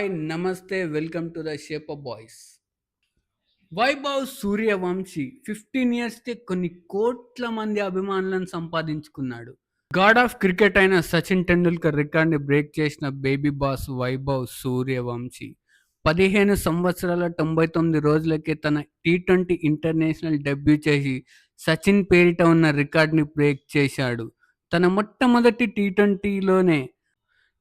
Hi నమస్తే welcome to the shape of boys. Vaibhav Suryavanshi 15 ఇయర్స్‌కే కొన్ని కోట్ల మంది అభిమానులను సంపాదించుకున్నాడు. గాడ్ ఆఫ్ క్రికెట్ అయిన సచిన్ టెండూల్కర్ రికార్డ్‌ని బ్రేక్ చేసిన బేబీ బాస్ వైభవ్ సూర్యవంశీ 15 సంవత్సరాల 99 రోజులకే తన టీ20 ఇంటర్నేషనల్ డెబ్యూ చేసి సచిన్ పేరిట ఉన్న రికార్డ్‌ని బ్రేక్ చేశాడు. తన మొట్టమొదటి టీ20లోనే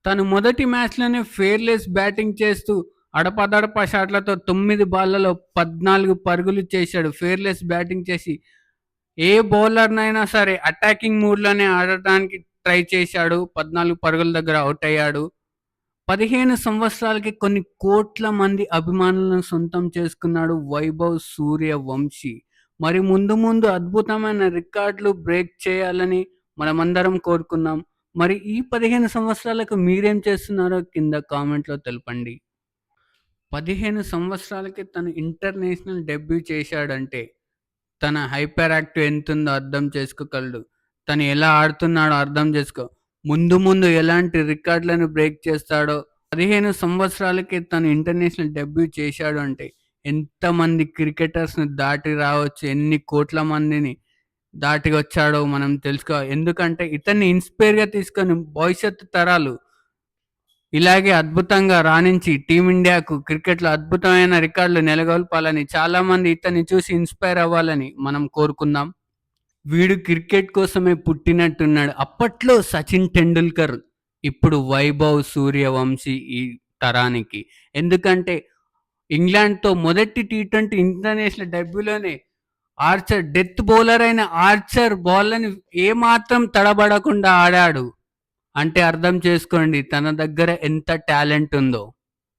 తను మొదటి మ్యాచ్‌లోనే ఫెయిర్‌లెస్ బ్యాటింగ్ చేస్తూ అడపాదడపా షాట్లతో 9 బాళ్లలో 14 పరుగులు చేశాడు. ఫెయిర్‌లెస్ బ్యాటింగ్ చేసి ఏ బౌలర్‌నైనా సరే అటాకింగ్ మూడ్‌లోనే ఆడటానికి ట్రై చేశాడు. 14 పరుగుల దగ్గర ఔట్ అయ్యాడు. 15 సంవత్సరాలకి కొన్ని కోట్ల మంది అభిమానులను సొంతం చేసుకున్నాడు వైభవ్ సూర్యవంశీ. మరి ముందు ముందు అద్భుతమైన రికార్డులు బ్రేక్ చేయాలని మనమందరం కోరుకుందాం. మరి ఈ 15 సంవత్సరాలకు మీరేం చేస్తున్నారో కింద కామెంట్‌లో తెలపండి. 15 సంవత్సరాలకి తను ఇంటర్నేషనల్ డెబ్యూ చేశాడంటే తన హైపర్ యాక్టివ్ ఎంతుందో అర్థం చేసుకోగలడు. తను ఎలా ఆడుతున్నాడో అర్థం చేసుకో. ముందు ముందు ఎలాంటి రికార్డులను బ్రేక్ చేస్తాడో 15 సంవత్సరాలకే తను ఇంటర్నేషనల్ డెబ్యూ చేశాడు అంటే ఎంతమంది క్రికెటర్స్‌ని దాటి రావచ్చు, ఎన్ని కోట్ల మందిని దాటి వచ్చాడో మనం తెలుసుకోవాలి. ఎందుకంటే ఇతన్ని ఇన్స్పైర్‌గా తీసుకొని భవిష్యత్తు తరాలు ఇలాగే అద్భుతంగా రాణించి టీమిండియాకు క్రికెట్‌లో అద్భుతమైన రికార్డులు నెలకొల్పాలని చాలామంది ఇతన్ని చూసి ఇన్స్పైర్ అవ్వాలని మనం కోరుకుందాం. వీడు క్రికెట్ కోసమే పుట్టినట్టున్నాడు. అప్పట్లో సచిన్ టెండూల్కర్, ఇప్పుడు వైభవ్ సూర్యవంశీ ఈ తరానికి. ఎందుకంటే ఇంగ్లాండ్‌తో మొదటి టీ20 ఇంటర్నేషనల్ డెబ్యూలోనే డెత్ బౌలర్ అయిన ఆర్చర్ బాల్‌లని ఏమాత్రం తడబడకుండా ఆడాడు. అంటే అర్థం చేసుకోండి తన దగ్గర ఎంత టాలెంట్ ఉందో.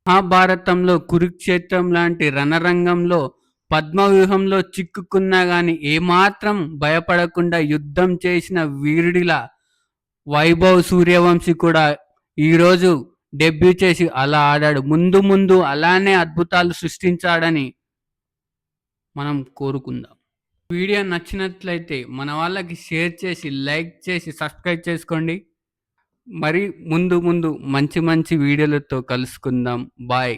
మహాభారతంలో కురుక్షేత్రం లాంటి రణరంగంలో పద్మవ్యూహంలో చిక్కుకున్నా గాని ఏమాత్రం భయపడకుండా యుద్ధం చేసిన వీరుడిలా వైభవ్ సూర్యవంశీ కూడా ఈరోజు డెబ్యూ చేసి అలా ఆడాడు. ముందు ముందు అలానే అద్భుతాలు సృష్టించాడని మనం కోరుకుందాం. వీడియో నచ్చినట్లయితే మన వాళ్ళకి షేర్ చేసి, లైక్ చేసి, సబ్స్క్రైబ్ చేసుకోండి. మరి ముందు ముందు మంచి మంచి వీడియోలతో కలుసుకుందాం. బాయ్.